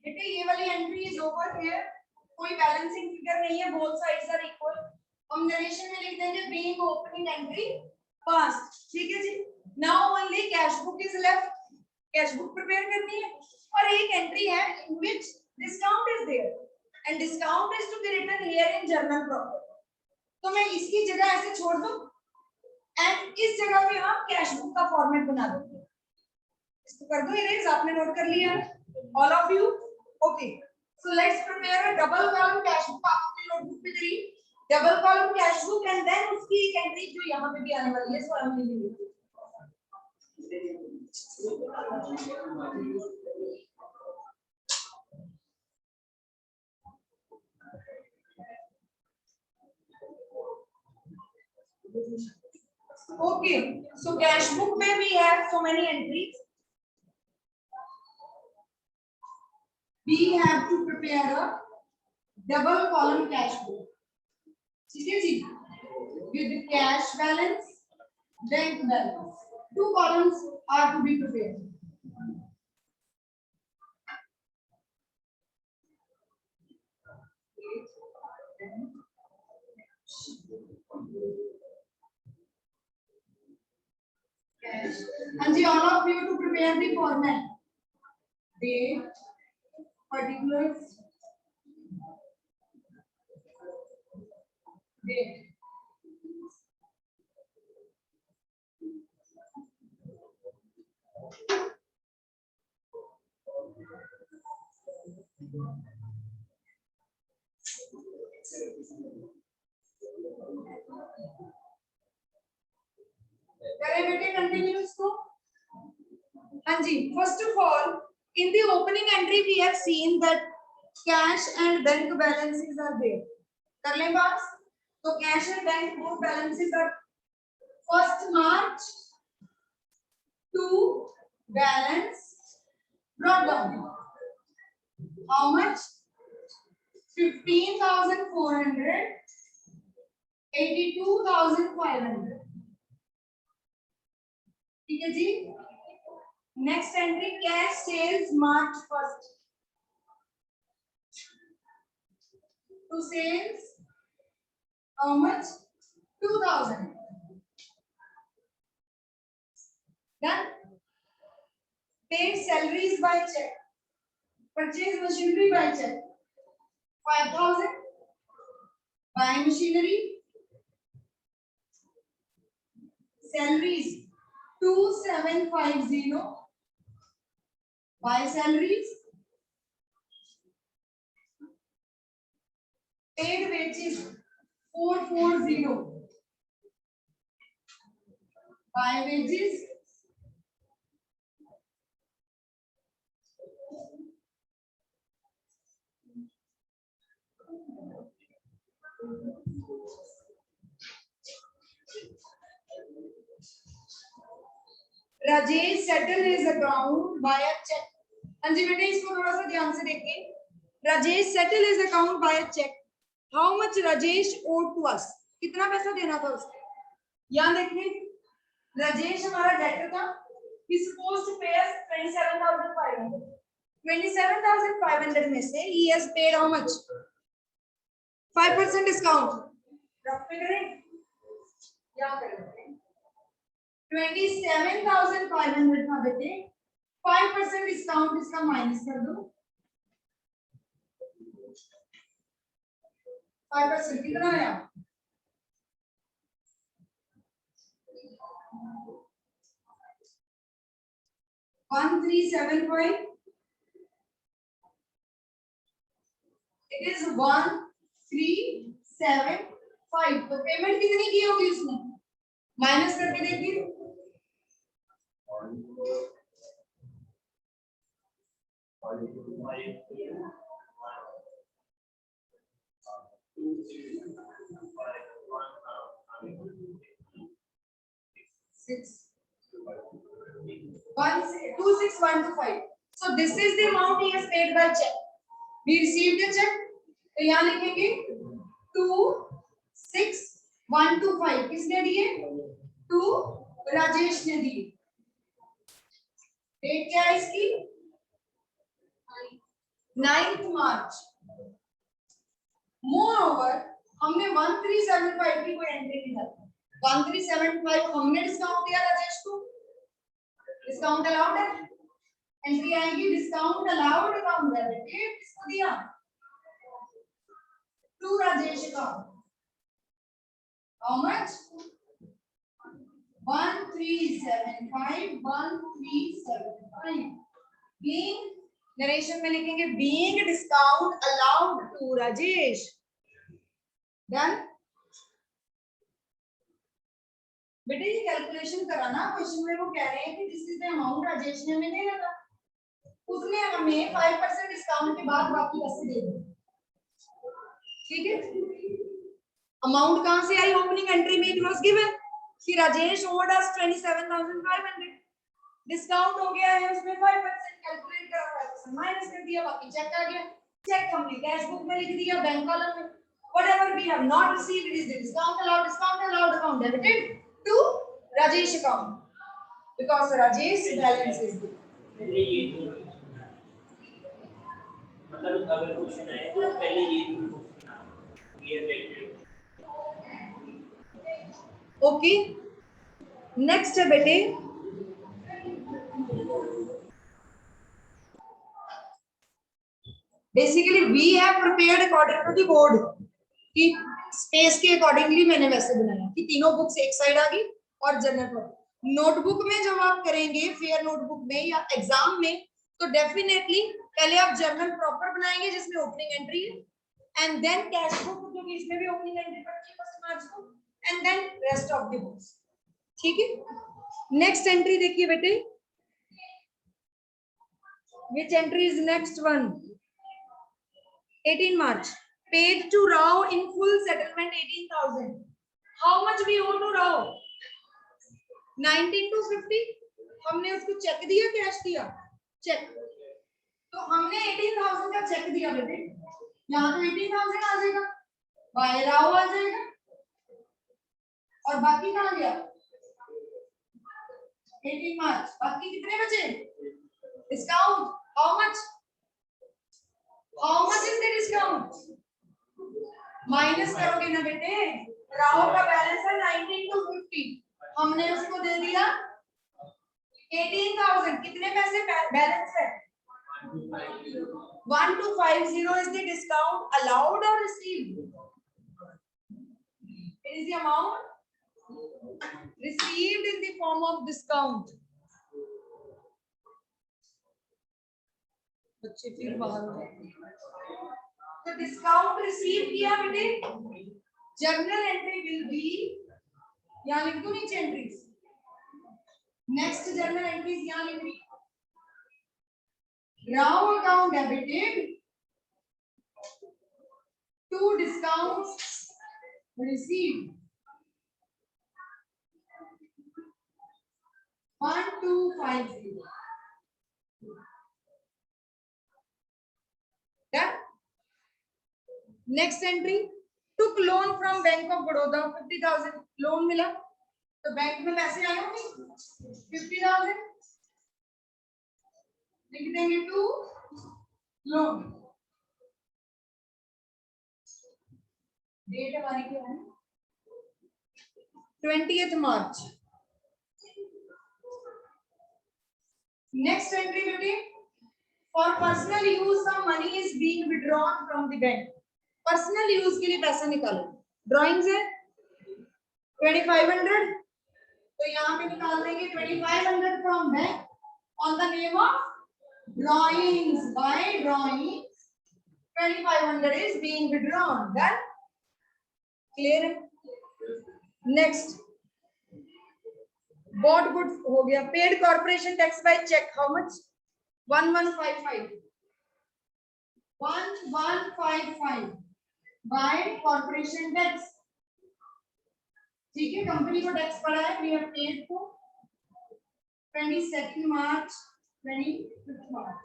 बेटे ये वाली एंट्री इज ओवर हियर, कोई बैलेंसिंग फिगर नहीं है, बोथ साइड्स आर इक्वल। हम नरेशन में लिख देंगे बीइंग ओपनिंग एंट्री पास्ट, ठीक है जी। Now only cash book is left, cash book prepare करनी है और एक एंट्री है in which discount is there and discount is to be written here in journal profit. तो मैं इसकी जगह ऐसे छोड़ दूं एंड इस जगह पे हम कैश बुक का फॉर्मेट बना देंगे। इसको कर दो इरेज, आपने नोट कर लिया all of you, okay. So let's prepare a double column cash book, आप अपनी नोटबुक पे करिए double column cash book and then उसकी एक एंट्री जो यहाँ पे भी आने वाली है, सो हम लिखेंगे। Okay, so cash book में we have so many entries. We have to prepare a double column cash book. ठीक है जी? With cash balance, bank balance. Two columns are to be prepared. And all of you to prepare the format. Date, particulars, date. करें बेटे continue इसको। हाँ जी, first of all in the opening entry we have seen that cash and bank balances are there. कर लें बात, तो cash and bank both balances are 1st March to balance brought down. How much? 15,400, 82,500. ठीक है जी। Next entry cash sales March 1st to sales how much 2000 done. Paid salaries by cheque, purchase machinery by cheque 5000, by machinery salaries 2750, buy salaries, paid wages 440, buy wages 440. Rajesh settle his account by a cheque. हाँ जी बेटे इसको थोड़ा सा ध्यान से देखिए। Rajesh settle his account by a cheque. How much Rajesh owed to us, कितना पैसा देना था उसको। यहाँ देखिए राजेश हमारा डेटर था, he supposed to pay us 27,500. 27,500 में से he has paid how much? 5% discount. Rough पे करें, यहाँ करें 27,500 था बेटे, 5% डिस्काउंट इसका माइनस कर दो। 5% कितना आया? 1375. It is 1375. तो पेमेंट कितनी की होगी उसने? माइनस करके देखिए। 26,125. So this is the amount he has paid by check. We received the check. तो यहाँ लिखेंगे 26,125 किसने दिए? टू राजेश ने दिए। डेट क्या है इसकी? 9th मार्च। मोर हमने 1375 की कोई एंट्री नहीं डाली। 1375 हमने डिस्काउंट दिया राजेश को, डिस्काउंट अलाउड है, एंट्री आएगी डिस्काउंट अलाउड अकाउंट डेबिटेड, किसको दिया? To Rajesh account. How much? 1375 1375 being, narration में लिखेंगे being discount allowed to Rajesh. Done बेटे, ये कैलकुलेशन कराना क्वेश्चन में वो कह रहे हैं कि this is the amount Rajesh ने हमें दे रखा, उसने हमें 5% डिस्काउंट के बाद बाकी पैसे दे दिए। ठीक है, अमाउंट कहां से आई? ओपनिंग एंट्री में इट वाज गिवन कि राजेश ओड अस 27,500, डिस्काउंट हो गया है उसमें 5%, कैलकुलेट करा 5% माइनस कर दिया, बाकी चेक आ गया, चेक हमने कैश बुक में लिख दिया बैंक कॉलम में। whatever we have not received is the discount allowed account debited to Rajesh account because Rajesh balance is due। मतलब अगर क्वेश्चन आए तो पहले ये ओके, नेक्स्ट है बेटे basically we have prepared according to the board कि स्पेस के अकॉर्डिंगली मैंने वैसे बनाया कि तीनों बुक्स एक साइड आ गई और जनरल पर। नोटबुक में जब आप करेंगे फेयर नोटबुक में या एग्जाम में तो डेफिनेटली पहले आप जर्नल प्रॉपर बनाएंगे जिसमें ओपनिंग एंट्री है एंड देन कैश बुक क्योंकि इसमें भी ओपनिंग एंट्री पड़ती है फर्स्ट मार्च को and then rest of the books. ठीक है, नेक्स्ट एंट्री देखिए बेटे, which entry is next one? 18 March, paid to Rao in full settlement 18,000. How much we owe to Rao? 19 to 50. हमने उसको check दिया, कैश दिया? Check. तो हमने 18,000 का चेक दिया बेटे, यहाँ तो 18,000 आ जाएगा, बाय राव आ जाएगा और बाकी कहाँ गया? 18 मार्च, बाकी कितने बचे? Discount, how much? How much is the discount? Minus करोगे ना बेटे, राव का बैलेंस है 19 to 50, हमने उसको दे दिया 18,000, कितने पैसे बैलेंस है? 1250 is the discount allowed or received? It is the amount received in the form of discount। बच्चे फिर बाहर हो जाते हैं। तो डिस्काउंट रिसीव किया बेटे, जर्नल एंट्री विल बी, यहाँ लिख दो नीचे एंट्रीज, नेक्स्ट जर्नल एंट्रीज यहाँ लिख दी, Rao account debited to discounts received 1250। Done? Next entry, took loan from Bank of Baroda 50,000, loan मिला तो बैंक में पैसे आए होंगे 50,000, लिख देंगे टू लोन। डेट हमारी क्या है? 20th March। नेक्स्ट एंट्री बेटे, for personal use some money is being withdrawn from the bank। Personal use के लिए पैसा निकालो, ड्राइंग्स है 2500, तो यहाँ पे निकाल देंगे 2500 from bank on the name of drawings, by drawings 2500 is being withdrawn. Done? Clear? Next, bought goods हो गया, paid corporation tax by cheque, how much? 1155 by corporation tax. ठीक है, कंपनी को टैक्स पड़ा है, वी हैव पेड को 22 मार्च 25 मार्च,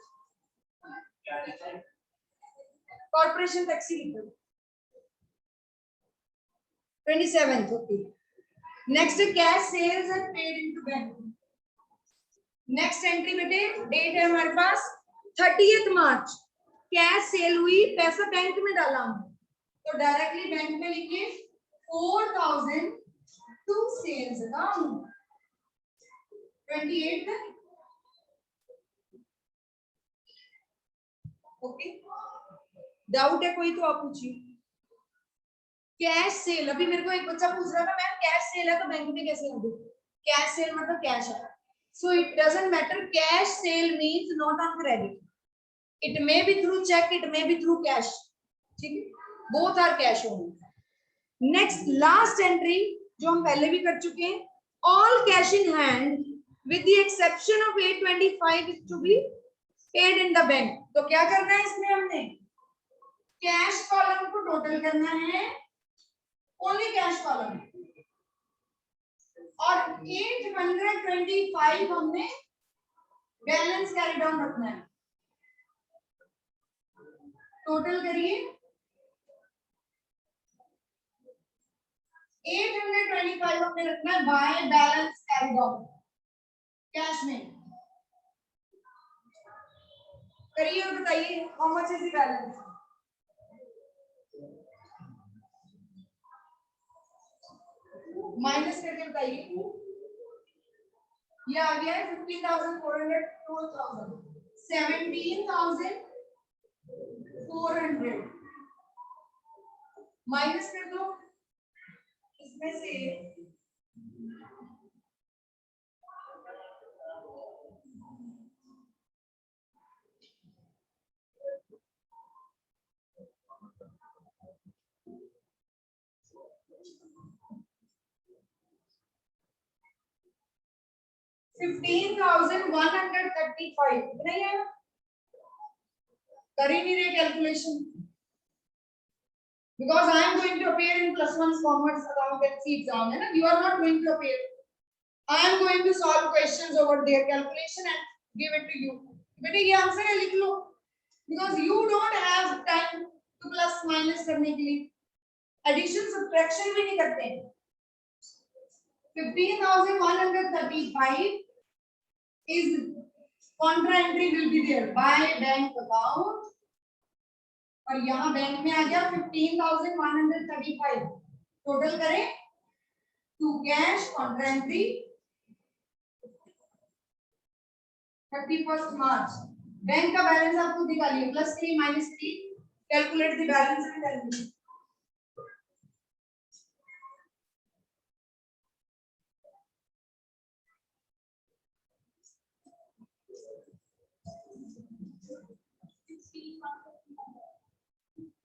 corporation tax ही लिखो 27th। Okay, next cash sales and paid into bank. Next entry बेटे, डेट है हमारे पास 30th मार्च, कैश सेल हुई, पैसा बैंक में डाला हमने, तो डायरेक्टली बैंक में लिखिए 4000 टू सेल्स अकाउंट 28 तक। ओके, डाउट है कोई तो आप पूछिए। कैश सेल, अभी मेरे को एक बच्चा पूछ रहा था मैम कैश सेल है तो बैंक में कैसे होगी? कैश सेल मतलब कैश है, so it doesn't matter, cash sale means not on credit, it may be through cheque, it may be through cash, ठीक है, both are cash only. Next last entry जो हम पहले भी कर चुके हैं, all cash in hand with the exception of 825 is to be paid in the bank। तो क्या करना है इसमें, हमने कैश कॉलम को टोटल करना है, ओनली कैश कॉलम, और 825 हमने बैलेंस कैरी डाउन रखना है। टोटल करिए 825 हमने रखना है by balance carry down cash में। करिए और बताइए how much is the balance. Minus करके बताइए, ये आ गया है 15,400 12,000 17,400 माइनस कर दो इसमें से 15,135 नहीं है, कर ही नहीं रहे calculation, because I am going to appear in +1 commerce accountancy exam, है ना, you are not going to appear, I am going to solve questions over their calculation and give it to you। बेटे ये answer है लिख लो, because you don't have time to plus minus करने के लिए, addition subtraction भी नहीं करते हैं। 15,135 is contra entry will be there by bank account, और यहाँ बैंक में आ गया 15,135, टोटल करें to cash contra entry 31st March. Bank का बैलेंस आपको निकालिए, +3 -3, calculate the balance and tell me.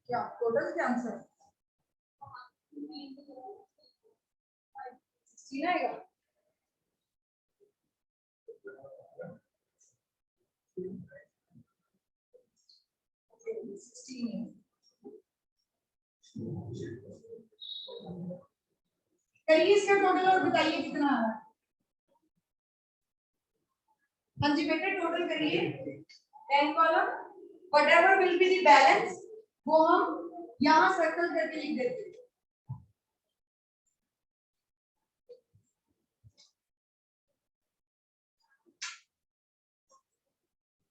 क्या टोटल क्या आंसर 16 आएगा? करिए इसका टोटल और बताइए कितना आ रहा है। हाँ जी बेटे टोटल करिए, bank column whatever will be the balance वो हम यहाँ सर्कल करके लिख देते हैं।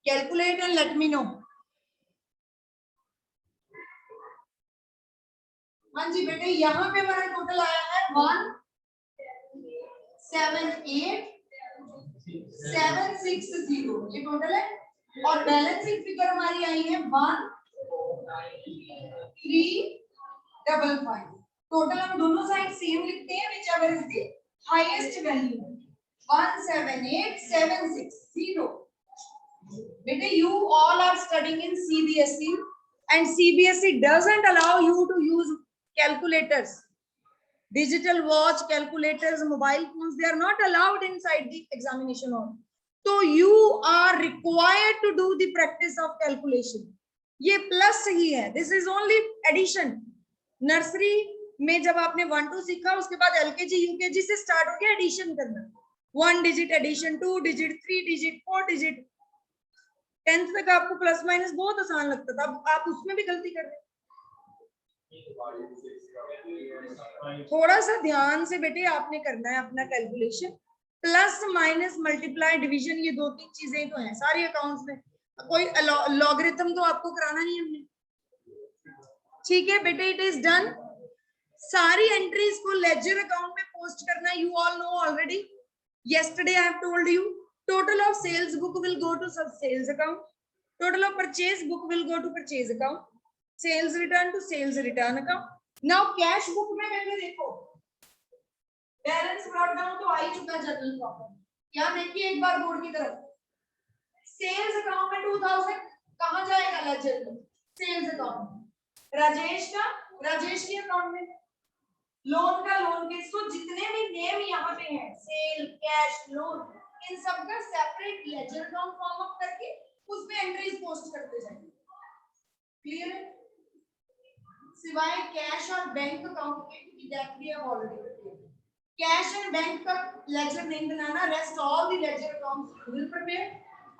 Calculate and let me know. हाँ जी बेटे यहाँ पे हमारा टोटल आया है 178,760 ये टोटल है, और बैलेंसिंग फिगर हमारी आई है 1,355। टोटल हम दोनों साइड सेम लिखते हैं, which ever is the highest value 178,760। बेटे you all are studying in CBSE and CBSE doesn't allow you to use calculators, digital watch, calculators, mobile phones, they are not allowed inside the examination hall, so you are required to do the practice of calculation। ये plus ही है, this is only addition। Nursery में जब आपने 1 2 सीखा उसके बाद LKG UKG से start हो गया एडिशन करना, 1 digit addition, 2 digit, 3 digit, 4 digit, 10th तक आपको प्लस माइनस बहुत आसान लगता था, अब आप उसमें भी गलती कर रहे हैं। थोड़ा सा ध्यान से बेटे आपने करना है अपना calculation, plus minus multiply division, ये 2-3 चीजें तो हैं सारे अकाउंट्स में, कोई लॉगरिथम तो आपको कराना नहीं हमने, ठीक है बेटे, इट इज डन। सारी एंट्रीज को लेजर अकाउंट में पोस्ट करना, you all know already, yesterday I have told you, total of sales book will go to sales account, total of purchase book will go to purchase account, sales return to sales return account. Now cash book में बेटे देखो balance brought down तो आ ही चुका general profit, यहाँ देखिए एक बार board की तरफ, सेल्स अकाउंट में 2000 कहाँ जाएगा लेजर में, सेल्स अकाउंट, राजेश के अकाउंट में, लोन का लोन केस, तो जितने भी नेम यहाँ पे हैं, सेल, कैश, लोन, इन सब का separate ledger account form up करके उसमें एंट्रीज पोस्ट करते जाएंगे। क्लियर है? सिवाय कैश और बैंक अकाउंट के, that we have already prepared. Cash and bank का लेजर नहीं बनाना, rest all the ledger accounts will prepare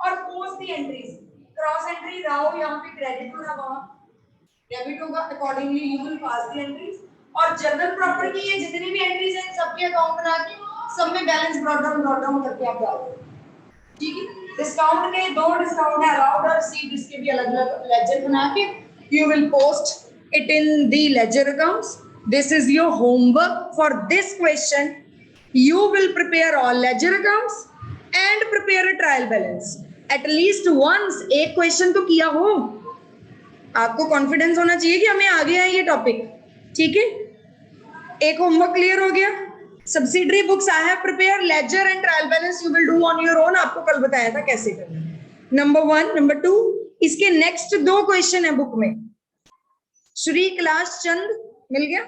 और post the entries. Cross entry Rao यहाँ पे क्रेडिट होगा, वहां डेबिट होगा, accordingly you will pass the entries. और जनरल प्रॉपर्टी ये जितनी भी एंट्रीज हैं सबके अकाउंट बना के सब में बैलेंस ब्रॉट डाउन करके आप डाल दो, ठीक है। डिस्काउंट के दो डिस्काउंट है, अलाउड और रिसीव्ड, इसके भी अलग-अलग लेजर बना के you will post it in the ledger accounts. This is your homework for this question. You will prepare all ledger accounts and prepare a trial balance at least once. एक question तो किया हो, आपको confidence होना चाहिए कि हमें आ गया है ये टॉपिक, ठीक है। एक होमवर्क क्लियर हो गया। Subsidiary books I have prepare, ledger and trial balance you will do on your own, आपको कल बताया था कैसे करना। नंबर 1, नंबर 2, इसके नेक्स्ट 2 क्वेश्चन है बुक में। श्री कैलाश चंद मिल गया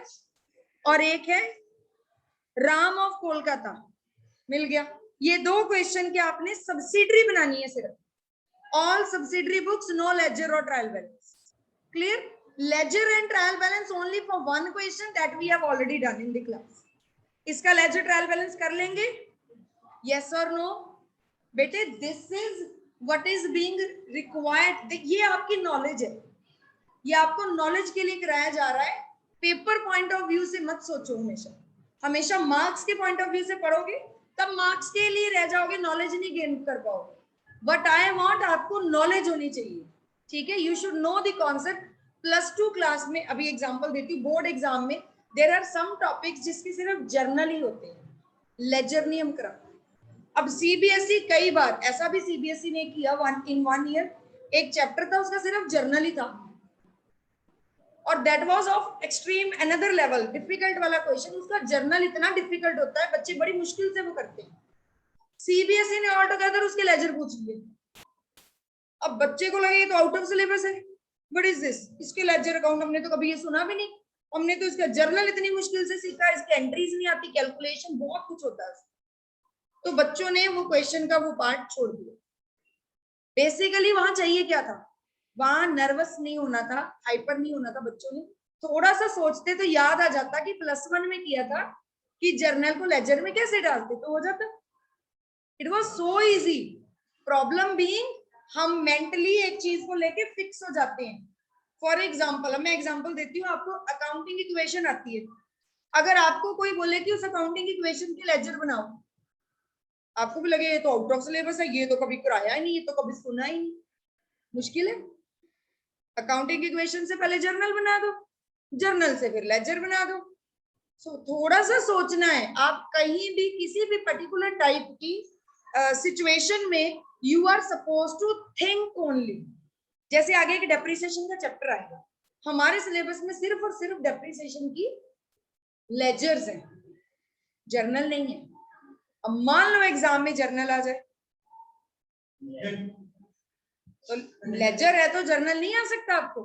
और एक है राम ऑफ कोलकाता मिल गया। ये 2 क्वेश्चन के आपने सब्सिडरी बनानी है सिर्फ, all subsidiary books, no ledger और trial balance. Clear? Ledger and trial balance only for one question that we have already done in the class. इसका ledger trial balance कर लेंगे? Yes or no? बेटे this is what is being required. ये आपकी knowledge है, ये आपको knowledge के लिए कराया जा रहा है। पेपर पॉइंट ऑफ व्यू से मत सोचो, हमेशा मार्क्स के पॉइंट ऑफ व्यू से पढ़ोगे तब मार्क्स के लिए रह जाओगे, नॉलेज नहीं गेन कर पाओगे। बट आई वांट आपको नॉलेज होनी चाहिए, ठीक है। You should know the concept. +2 class में अभी एग्जांपल देती हूँ, बोर्ड एग्जाम में देयर आर सम टॉपिक्स जिसके सिर्फ जर्नल ही होते हैं, लेजर नहीं हम कराते। अब सीबीएसई कई बार ऐसा भी सीबीएसई ने किया, 1 ईयर एक चैप्टर था उसका सिर्फ जर्नल ही था, और that was of extreme another level, difficult वाला क्वेश्चन। उसका जर्नल इतना डिफिकल्ट होता है, बच्चे बड़ी मुश्किल से वो करते हैं। सीबीएसई ने ऑल टुगेदर उसके लेजर पूछ लिए। अब बच्चे को लगे ये तो आउट ऑफ सिलेबस है, व्हाट इज दिस, इसके लेजर अकाउंट हमने तो कभी ये सुना भी नहीं, हमने तो इसका जर्नल इतनी मुश्किल से सीखा, इसके एंट्रीज नहीं आती, कैलकुलेशन बहुत कुछ होता है। तो बच्चों ने वो क्वेश्चन का वो पार्ट छोड़ दिया। बेसिकली वहां चाहिए क्या था, वहां नर्वस नहीं होना था, हाइपर नहीं होना था। बच्चों ने थोड़ा सा सोचते तो याद आ जाता कि +1 में किया था कि जर्नल को लेजर में कैसे डालते, तो हो जाता। It was so easy. Problem being हम मेंटली एक चीज को लेके फिक्स हो जाते हैं। फॉर एग्जाम्पल, मैं एग्जाम्पल देती हूँ आपको, अकाउंटिंग इक्वेशन आती है, अगर आपको कोई बोले कि उस अकाउंटिंग इक्वेशन की लेजर बनाओ, आपको भी लगे ये तो आउट ऑफ सिलेबस है, ये तो कभी कराया ही नहीं, ये तो कभी सुना ही नहीं, मुश्किल है। अकाउंटिंग इक्वेशन से पहले जर्नल बना दो, जर्नल से फिर लेजर बना दो। थोड़ा सा सोचना है। आप कहीं भी किसी भी पर्टिकुलर टाइप की सिचुएशन में you are suppose to think only. जैसे आगे एक डेप्रिसिएशन का चैप्टर आएगा, हमारे सिलेबस में सिर्फ और सिर्फ डेप्रिसिएशन की लेजर्स हैं, जर्नल नहीं है। अब मान लो एग्जाम में जर्नल आ जाए, तो लेजर है तो जर्नल नहीं आ सकता आपको।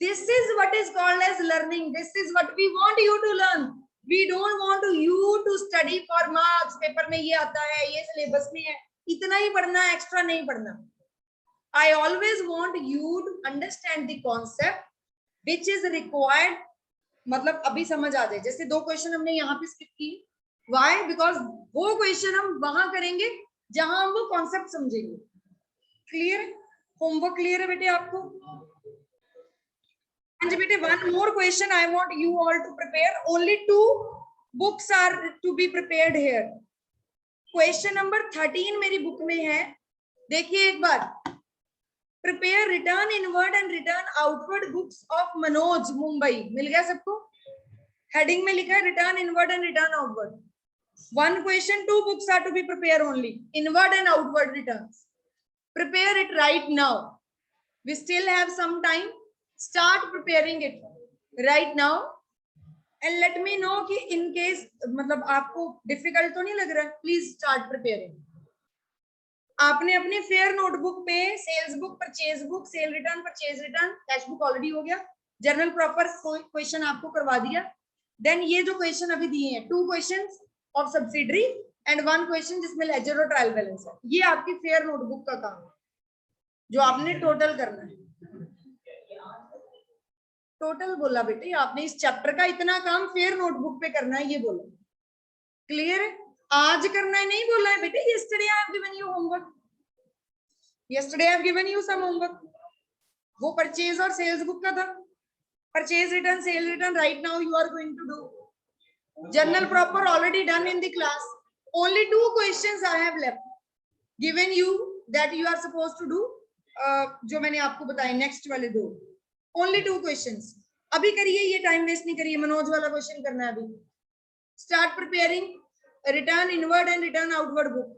This is what is called as learning, this is what we want you to learn. We don't want you to study for marks, paper में ये आता है, ये सिलेबस में है, इतना ही पढ़ना, एक्स्ट्रा नहीं पढ़ना। I always want you to understand the concept which is required, मतलब अभी समझ आ जाए। जैसे 2 क्वेश्चन हमने यहाँ पे स्किप की, why? Because वो क्वेश्चन हम वहां करेंगे जहां हम वो कॉन्सेप्ट समझेंगे। क्लियर? होमवर्क क्लियर है बेटे आपको? हाँ जी बेटे, 1 more question I want you all to prepare. Only 2 books are to be prepared here. Question number 13 मेरी बुक में है, देखिए एक बार, prepare return inward and return outward books of Manoj Mumbai, मिल गया सबको? हेडिंग में लिखा है return inward and return outward. One question, 2 books are to be prepared only, inward and outward returns. Prepare it right now. We still have some time. Start preparing it right now. And let me know कि in case मतलब आपको difficult तो नहीं लग रहा है, please start preparing. आपने अपनी फेयर नोटबुक पे sales book, purchase book, sale return, purchase return, cash book already हो गया, जर्नल प्रॉपर क्वेश्चन आपको करवा दिया. देन ये जो क्वेश्चन अभी दिए हैं, 2 questions of subsidiary and 1 question जिसमें लेजर और ट्रायल बैलेंस है, ये आपकी फेयर नोटबुक का काम है जो आपने टोटल करना है. टोटल बोला बेटे आपने, इस चैप्टर का इतना काम फेयर नोटबुक पे करना है, ये बोला. क्लियर है? आज करना है नहीं बोला है बेटे. yesterday I have given you homework. yesterday I have given you some homework. वो परचेज और सेल्स बुक का था. Purchase return, cell return right now you are going to do. Journal proper already done in the class. Only 2 questions I have left given you that you are supposed to do. जो मैंने आपको बताया next वाले 2, only 2 questions. अभी करिए, ये time waste नहीं करिए. मनोज वाला क्वेश्चन करना है अभी. Start preparing return inward and return outward book.